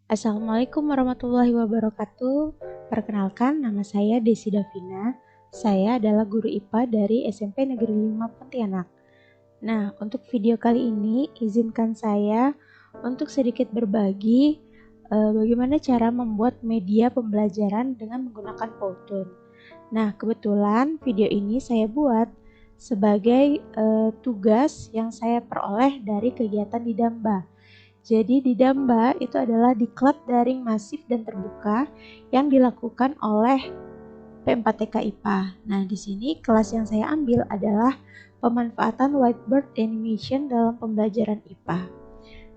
Assalamualaikum warahmatullahi wabarakatuh. Perkenalkan, nama saya Desi Davina. Saya adalah guru IPA dari SMP Negeri 5 Pontianak. Nah, untuk video kali ini, izinkan saya untuk sedikit berbagi bagaimana cara membuat media pembelajaran dengan menggunakan Powtoon. Nah, kebetulan video ini saya buat sebagai tugas yang saya peroleh dari kegiatan di Damba. Jadi di Damba itu adalah diklat daring masif dan terbuka yang dilakukan oleh P4TK IPA. Nah, di sini kelas yang saya ambil adalah pemanfaatan whiteboard animation dalam pembelajaran IPA.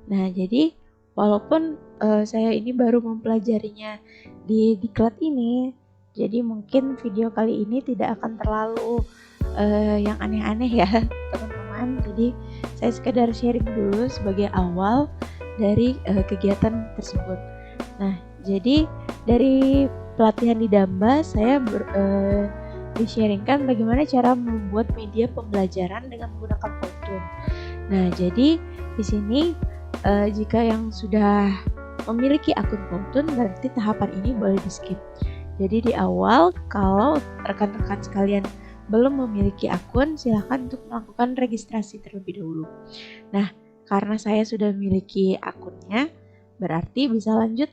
Nah, jadi walaupun saya ini baru mempelajarinya di diklat ini, jadi mungkin video kali ini tidak akan terlalu yang aneh-aneh ya, teman-teman. Jadi saya sekedar sharing dulu sebagai awal dari kegiatan tersebut. Nah, jadi dari pelatihan di Damba saya di-sharingkan bagaimana cara membuat media pembelajaran dengan menggunakan Powtoon. Nah, jadi di sini jika yang sudah memiliki akun Powtoon berarti tahapan ini boleh di-skip. Jadi di awal kalau rekan-rekan sekalian belum memiliki akun, silahkan untuk melakukan registrasi terlebih dahulu. Nah, karena saya sudah memiliki akunnya, berarti bisa lanjut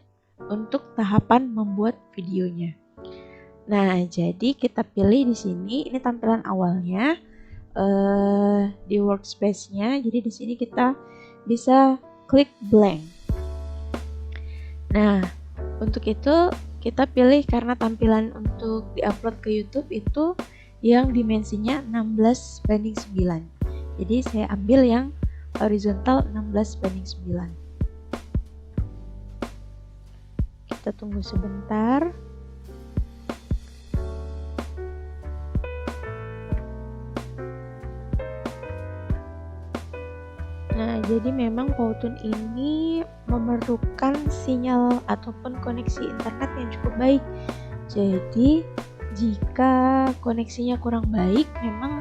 untuk tahapan membuat videonya. Nah, jadi kita pilih di sini, ini tampilan awalnya di workspace-nya. Jadi di sini kita bisa klik blank. Nah, untuk itu kita pilih karena tampilan untuk diupload ke YouTube itu yang dimensinya 16:9. Jadi saya ambil yang horizontal 16:9. Kita tunggu sebentar. Nah, jadi memang Powtoon ini memerlukan sinyal ataupun koneksi internet yang cukup baik. Jadi, jika koneksinya kurang baik, memang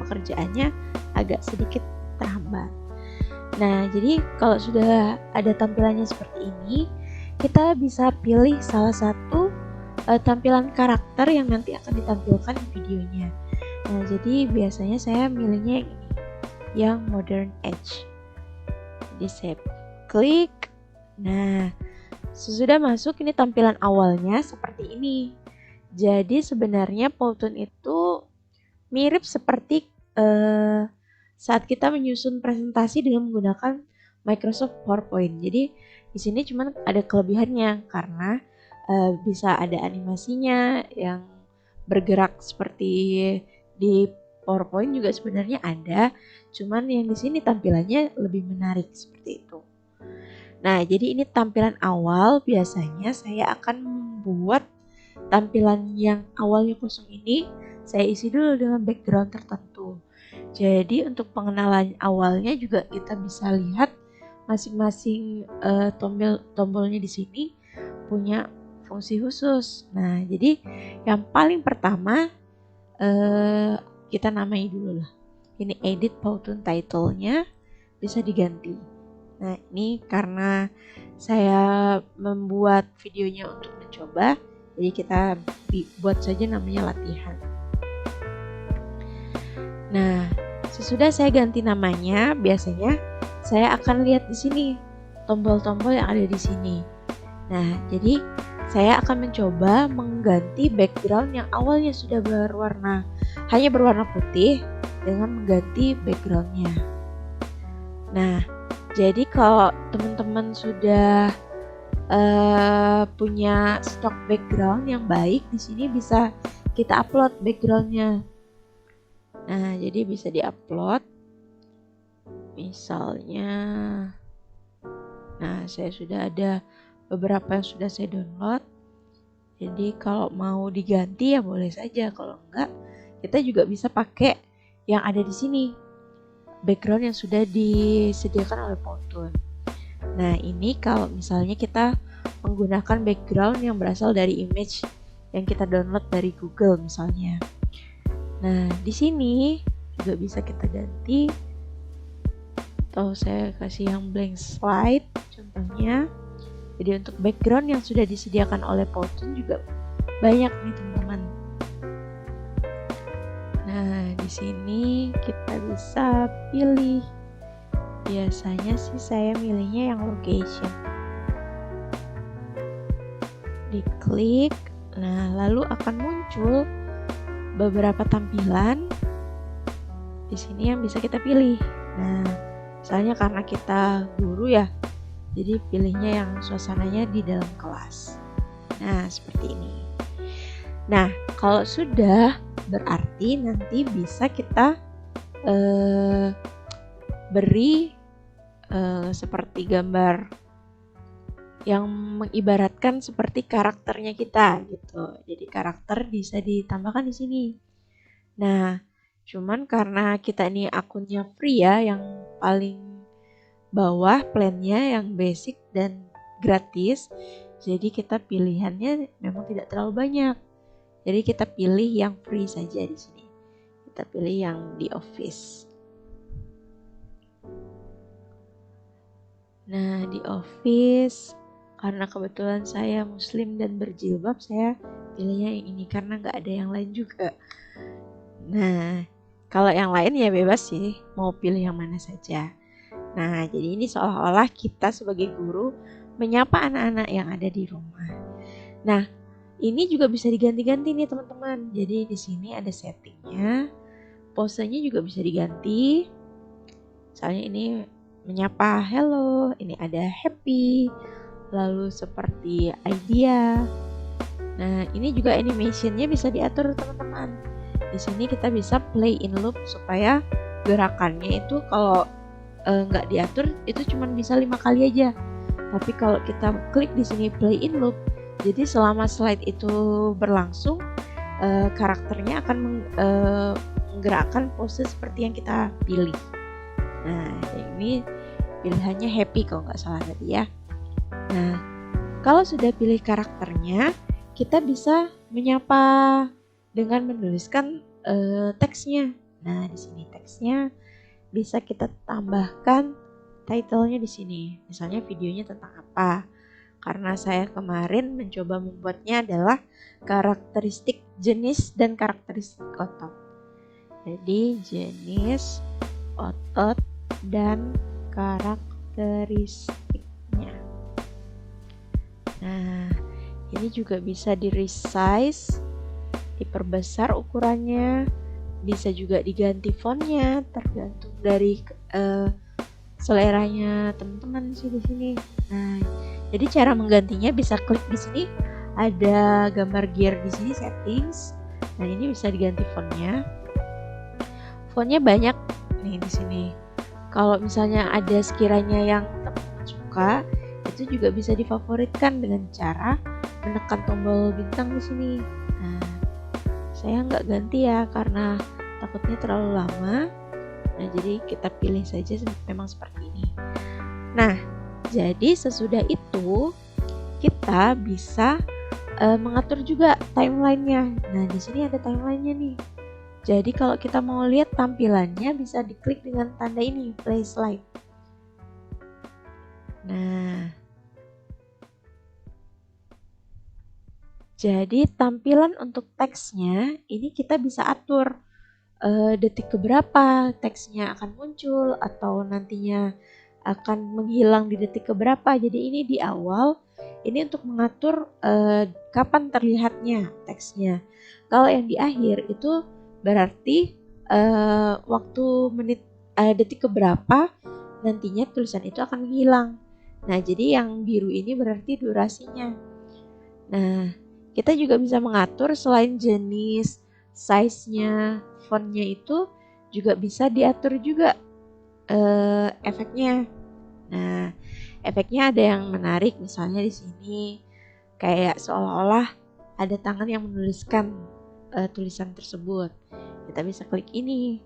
pekerjaannya agak sedikit terhambat. Nah, jadi kalau sudah ada tampilannya seperti ini, kita bisa pilih salah satu tampilan karakter yang nanti akan ditampilkan di videonya. Nah, jadi biasanya saya milihnya yang ini, yang Modern Age. Jadi saya klik. Nah, sesudah masuk ini tampilan awalnya seperti ini. Jadi sebenarnya Powtoon itu mirip seperti saat kita menyusun presentasi dengan menggunakan Microsoft PowerPoint. Jadi di sini cuma ada kelebihannya karena bisa ada animasinya yang bergerak seperti di PowerPoint juga sebenarnya ada, cuman yang di sini tampilannya lebih menarik seperti itu. Nah, jadi ini tampilan awal. Biasanya saya akan membuat tampilan yang awalnya kosong ini, saya isi dulu dengan background tertentu. Jadi untuk pengenalan awalnya juga kita bisa lihat masing-masing tombolnya di sini punya fungsi khusus. Nah, jadi yang paling pertama kita namai dulu lah. Ini edit Powtoon title-nya bisa diganti. Nah, ini karena saya membuat videonya untuk mencoba, jadi kita buat saja namanya latihan. Nah, sesudah saya ganti namanya, biasanya saya akan lihat di sini tombol-tombol yang ada di sini. Nah, jadi saya akan mencoba mengganti background yang awalnya sudah hanya berwarna putih dengan mengganti backgroundnya. Nah, jadi kalau teman-teman sudah punya stok background yang baik, di sini bisa kita upload backgroundnya. Nah, jadi bisa diupload. Misalnya, nah saya sudah ada beberapa yang sudah saya download. Jadi kalau mau diganti ya boleh saja. Kalau enggak, kita juga bisa pakai yang ada di sini, background yang sudah disediakan oleh Powtoon. Nah, ini kalau misalnya kita menggunakan background yang berasal dari image yang kita download dari Google misalnya. Nah, di sini juga bisa kita ganti, atau saya kasih yang blank slide contohnya. Jadi untuk background yang sudah disediakan oleh Powtoon juga banyak nih teman-teman. Nah, di sini kita bisa pilih. Biasanya sih saya milihnya yang location. Diklik, nah lalu akan muncul beberapa tampilan di sini yang bisa kita pilih. Nah, misalnya karena kita guru ya, jadi pilihnya yang suasananya di dalam kelas. Nah, seperti ini. Nah, kalau sudah berarti nanti bisa kita beri seperti gambar yang mengibaratkan seperti karakternya kita gitu. Jadi karakter bisa ditambahkan di sini. Nah, cuman karena kita ini akunnya free ya, yang paling bawah plannya yang basic dan gratis. Jadi kita pilihannya memang tidak terlalu banyak. Jadi kita pilih yang free saja di sini. Kita pilih yang di Office. Nah, di Office karena kebetulan saya muslim dan berjilbab, saya pilihnya yang ini karena nggak ada yang lain juga. Nah, kalau yang lain ya bebas sih, mau pilih yang mana saja. Nah, jadi ini seolah-olah kita sebagai guru menyapa anak-anak yang ada di rumah. Nah, ini juga bisa diganti-ganti nih teman-teman. Jadi di sini ada settingnya, posenya juga bisa diganti. Misalnya ini menyapa hello, ini ada happy, lalu seperti idea. Nah, ini juga animationnya bisa diatur teman-teman. Di sini kita bisa play in loop supaya gerakannya itu kalau nggak diatur itu cuma bisa 5 kali aja. Tapi kalau kita klik di sini play in loop, jadi selama slide itu berlangsung karakternya akan menggerakkan pose seperti yang kita pilih. Nah, ini pilihannya happy kalau nggak salah tadi ya. Nah, kalau sudah pilih karakternya, kita bisa menyapa dengan menuliskan teksnya. Nah, di sini teksnya bisa kita tambahkan title-nya di sini. Misalnya videonya tentang apa. Karena saya kemarin mencoba membuatnya adalah karakteristik jenis dan karakteristik otot. Jadi jenis, otot, dan karakteristiknya. Nah, ini juga bisa di resize, diperbesar ukurannya, bisa juga diganti fontnya, tergantung dari seleranya teman-teman sih di sini. Nah, jadi cara menggantinya bisa klik di sini, ada gambar gear di sini settings. Nah, ini bisa diganti fontnya. Fontnya banyak nih di sini. Kalau misalnya ada sekiranya yang teman-teman suka, itu juga bisa difavoritkan dengan cara menekan tombol bintang di sini. Nah, saya nggak ganti ya karena takutnya terlalu lama. Nah, jadi kita pilih saja memang seperti ini. Nah, jadi sesudah itu kita bisa mengatur juga timelinenya. Nah, di sini ada timelinenya nih. Jadi kalau kita mau lihat tampilannya bisa diklik dengan tanda ini, play slide. Nah, jadi tampilan untuk teksnya ini kita bisa atur detik keberapa teksnya akan muncul atau nantinya akan menghilang di detik keberapa. Jadi ini di awal ini untuk mengatur kapan terlihatnya teksnya. Kalau yang di akhir itu berarti waktu menit detik keberapa nantinya tulisan itu akan menghilang. Nah, jadi yang biru ini berarti durasinya. Nah, kita juga bisa mengatur selain jenis, size-nya, fontnya itu juga bisa diatur juga efeknya. Nah, efeknya ada yang menarik, misalnya di sini kayak seolah-olah ada tangan yang menuliskan tulisan tersebut. Kita bisa klik ini.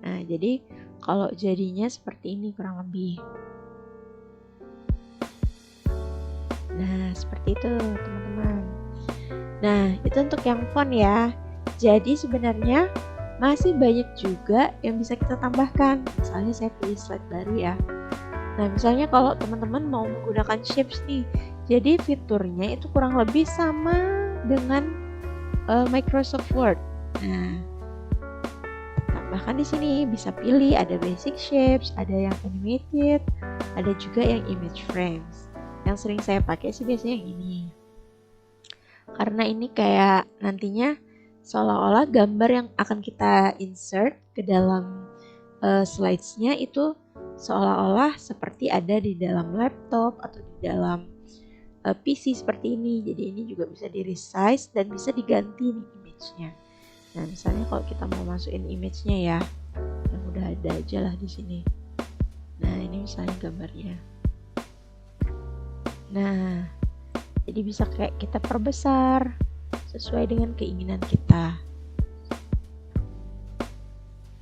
Nah, jadi kalau jadinya seperti ini kurang lebih. Nah, seperti itu teman-teman. Nah, itu untuk yang font ya. Jadi sebenarnya masih banyak juga yang bisa kita tambahkan. Misalnya saya pilih slide baru ya. Nah, misalnya kalau teman-teman mau menggunakan shapes nih, Jadi fiturnya itu kurang lebih sama dengan Microsoft Word. Nah, tambahkan di sini bisa pilih ada basic shapes, ada yang animated, ada juga yang image frames. Yang sering saya pakai sih biasanya yang ini. Karena ini kayak nantinya seolah-olah gambar yang akan kita insert ke dalam slides-nya itu seolah-olah seperti ada di dalam laptop atau di dalam PC seperti ini. Jadi ini juga bisa di resize dan bisa diganti nih image-nya. Nah, misalnya kalau kita mau masukin image-nya ya, yang udah ada aja lah di sini. Nah, ini misalnya gambarnya. Nah, jadi bisa kayak kita perbesar sesuai dengan keinginan kita.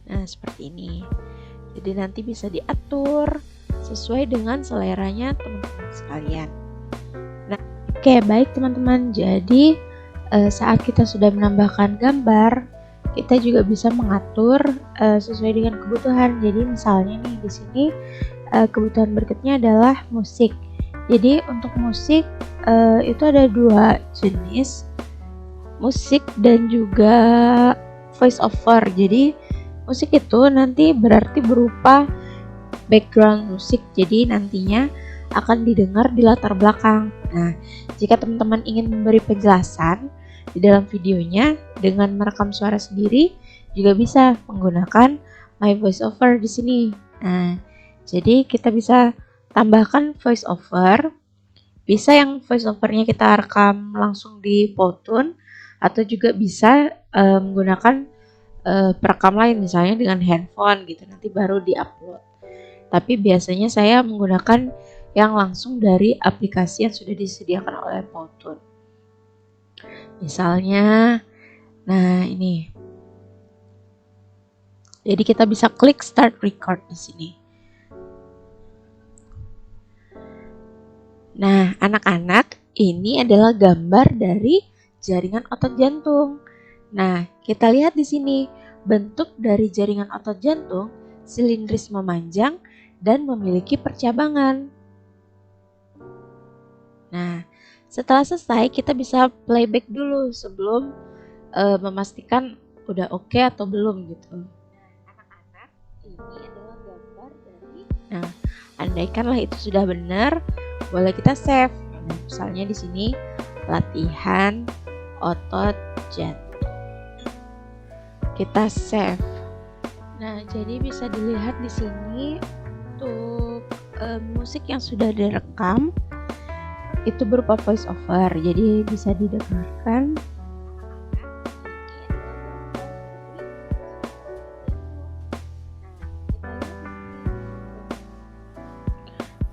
Nah, seperti ini. Jadi nanti bisa diatur sesuai dengan seleranya teman-teman sekalian. Nah, oke, baik teman-teman. Jadi saat kita sudah menambahkan gambar, kita juga bisa mengatur sesuai dengan kebutuhan. Jadi misalnya nih di sini kebutuhan berikutnya adalah musik. Jadi untuk musik itu ada dua jenis, musik dan juga voice over. Jadi musik itu nanti berarti berupa background musik, jadi nantinya akan didengar di latar belakang. Nah, jika teman-teman ingin memberi penjelasan di dalam videonya dengan merekam suara sendiri, juga bisa menggunakan My Voice Over di sini. Nah, jadi kita bisa tambahkan voice over. Bisa yang voice overnya kita rekam langsung di Powtoon, atau juga bisa menggunakan perekam lain, misalnya dengan handphone gitu, nanti baru diupload. Tapi biasanya saya menggunakan yang langsung dari aplikasi yang sudah disediakan oleh Powtoon. Misalnya, nah ini. Jadi kita bisa klik start record di sini. Nah, anak-anak, ini adalah gambar dari jaringan otot jantung. Nah, kita lihat di sini bentuk dari jaringan otot jantung silindris memanjang dan memiliki percabangan. Nah, setelah selesai kita bisa playback dulu sebelum memastikan udah oke atau belum gitu. Anak-anak, ini adalah gambar dari. Nah, andaikanlah itu sudah benar, boleh kita save. Nah, misalnya di sini latihan otot jantung. Kita save. Nah, jadi bisa dilihat di sini untuk musik yang sudah direkam itu berupa voice over. Jadi bisa didengarkan.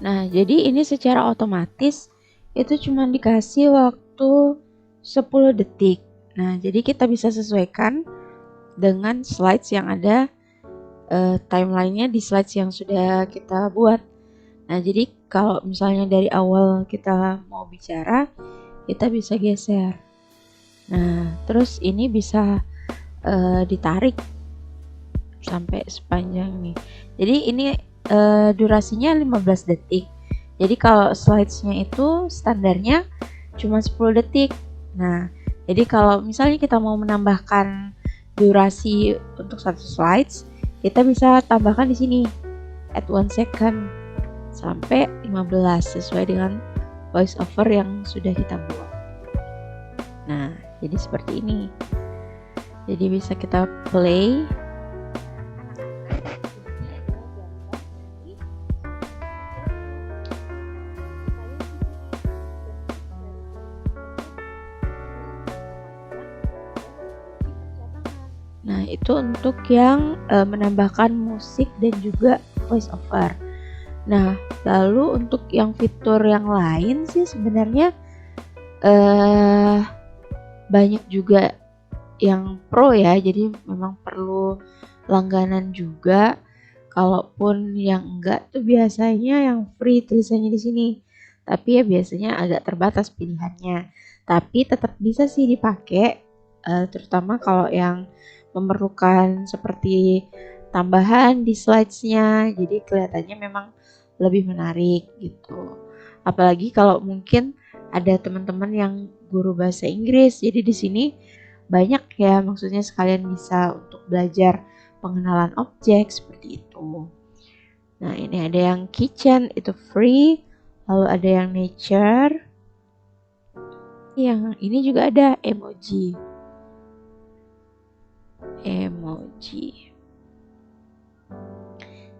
Nah, jadi ini secara otomatis itu cuma dikasih waktu 10 detik. Nah, jadi kita bisa sesuaikan dengan slides yang ada timelinenya di slides yang sudah kita buat. Nah, jadi kalau misalnya dari awal kita mau bicara, kita bisa geser. Nah, terus ini bisa ditarik sampai sepanjang nih. Jadi ini durasinya 15 detik. Jadi kalau slidesnya itu standarnya cuma 10 detik. Nah, jadi kalau misalnya kita mau menambahkan durasi untuk satu slides, kita bisa tambahkan di sini add 1 second sampai 15 sesuai dengan voice over yang sudah kita buat. Nah, jadi seperti ini. Jadi bisa kita play. Nah, itu untuk yang menambahkan musik dan juga voice over. Nah, lalu untuk yang fitur yang lain sih sebenarnya banyak juga yang pro ya, jadi memang perlu langganan juga. Kalaupun yang enggak tuh biasanya yang free tulisannya di sini. Tapi ya biasanya agak terbatas pilihannya. Tapi tetap bisa sih dipakai, terutama kalau yang memerlukan seperti tambahan di slides-nya. Jadi kelihatannya memang lebih menarik gitu. Apalagi kalau mungkin ada teman-teman yang guru bahasa Inggris, jadi di sini banyak ya, maksudnya sekalian bisa untuk belajar pengenalan objek seperti itu. Nah, ini ada yang kitchen, itu free, lalu ada yang nature, yang ini juga ada emoji.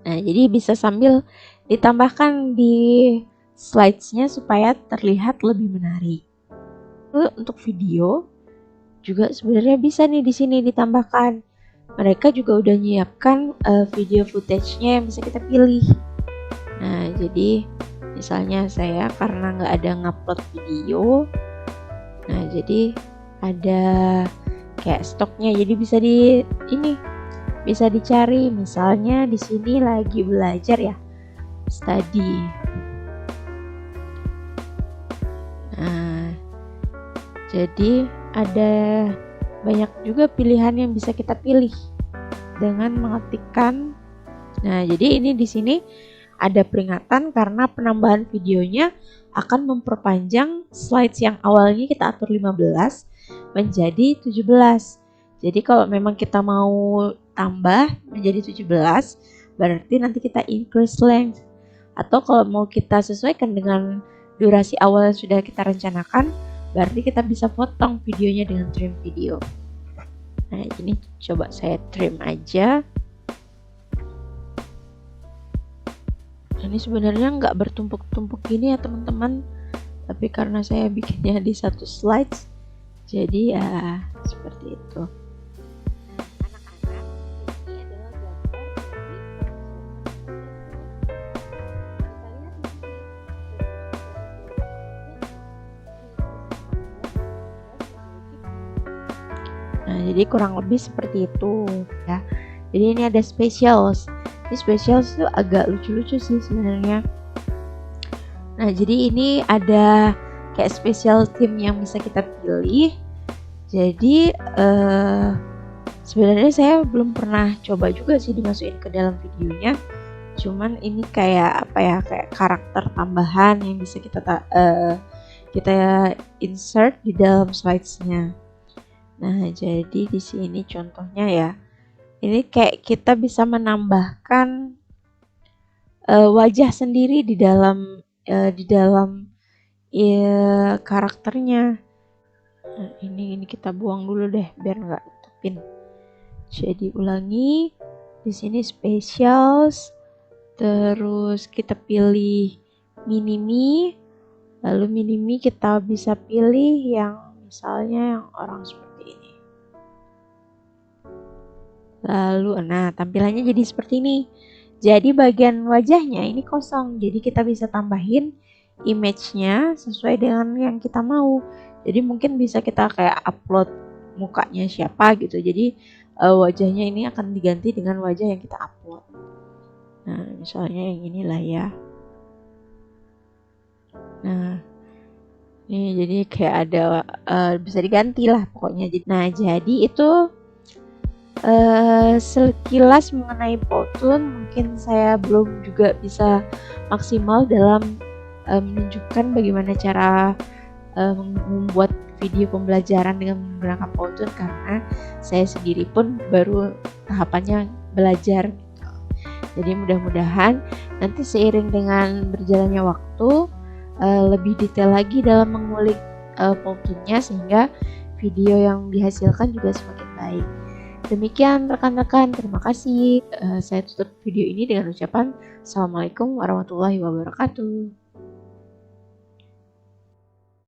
Nah, jadi bisa sambil ditambahkan di slides-nya supaya terlihat lebih menarik. Lalu untuk video juga sebenarnya bisa nih di sini ditambahkan. Mereka juga udah nyiapkan video footage-nya yang bisa kita pilih. Nah, jadi misalnya saya karena nggak ada ngupload video, nah jadi ada kayak stoknya, jadi bisa dicari. Misalnya di sini lagi belajar ya, study. Nah, jadi ada banyak juga pilihan yang bisa kita pilih dengan mengetikkan. Nah, jadi ini di sini ada peringatan karena penambahan videonya akan memperpanjang slides yang awalnya kita atur 15 menjadi 17. Jadi kalau memang kita mau tambah menjadi 17, berarti nanti kita increase length. Atau kalau mau kita sesuaikan dengan durasi awal yang sudah kita rencanakan, berarti kita bisa potong videonya dengan trim video. Nah, ini coba saya trim aja. Ini sebenarnya nggak bertumpuk-tumpuk gini ya teman-teman, tapi karena saya bikinnya di satu slides, jadi ya seperti itu. Nah, jadi kurang lebih seperti itu ya. Jadi ini ada specials. Ini specials tuh agak lucu-lucu sih sebenarnya. Nah, jadi ini ada kayak special theme yang bisa kita pilih. Jadi sebenarnya saya belum pernah coba juga sih dimasukin ke dalam videonya. Cuman ini kayak apa ya, kayak karakter tambahan yang bisa kita insert di dalam slides-nya. Nah, jadi di sini contohnya ya. Ini kayak kita bisa menambahkan wajah sendiri di dalam karakternya. Nah, ini kita buang dulu deh biar nggak tutupin. Jadi ulangi, di sini specials, terus kita pilih minimi, lalu minimi kita bisa pilih yang misalnya yang orang seperti ini. Lalu, nah tampilannya jadi seperti ini. Jadi bagian wajahnya ini kosong, jadi kita bisa tambahin image-nya sesuai dengan yang kita mau. Jadi mungkin bisa kita kayak upload mukanya siapa gitu. Jadi wajahnya ini akan diganti dengan wajah yang kita upload. Nah, misalnya yang inilah ya. Nah, ini jadi kayak ada bisa diganti lah pokoknya. Nah, jadi itu sekilas mengenai Powtoon. Mungkin saya belum juga bisa maksimal dalam menunjukkan bagaimana cara membuat video pembelajaran dengan menggunakan Powtoon karena saya sendiri pun baru tahapannya belajar gitu. Jadi mudah-mudahan nanti seiring dengan berjalannya waktu lebih detail lagi dalam mengulik Powtoonnya sehingga video yang dihasilkan juga semakin baik. Demikian rekan-rekan, terima kasih. Saya tutup video ini dengan ucapan Assalamualaikum warahmatullahi wabarakatuh.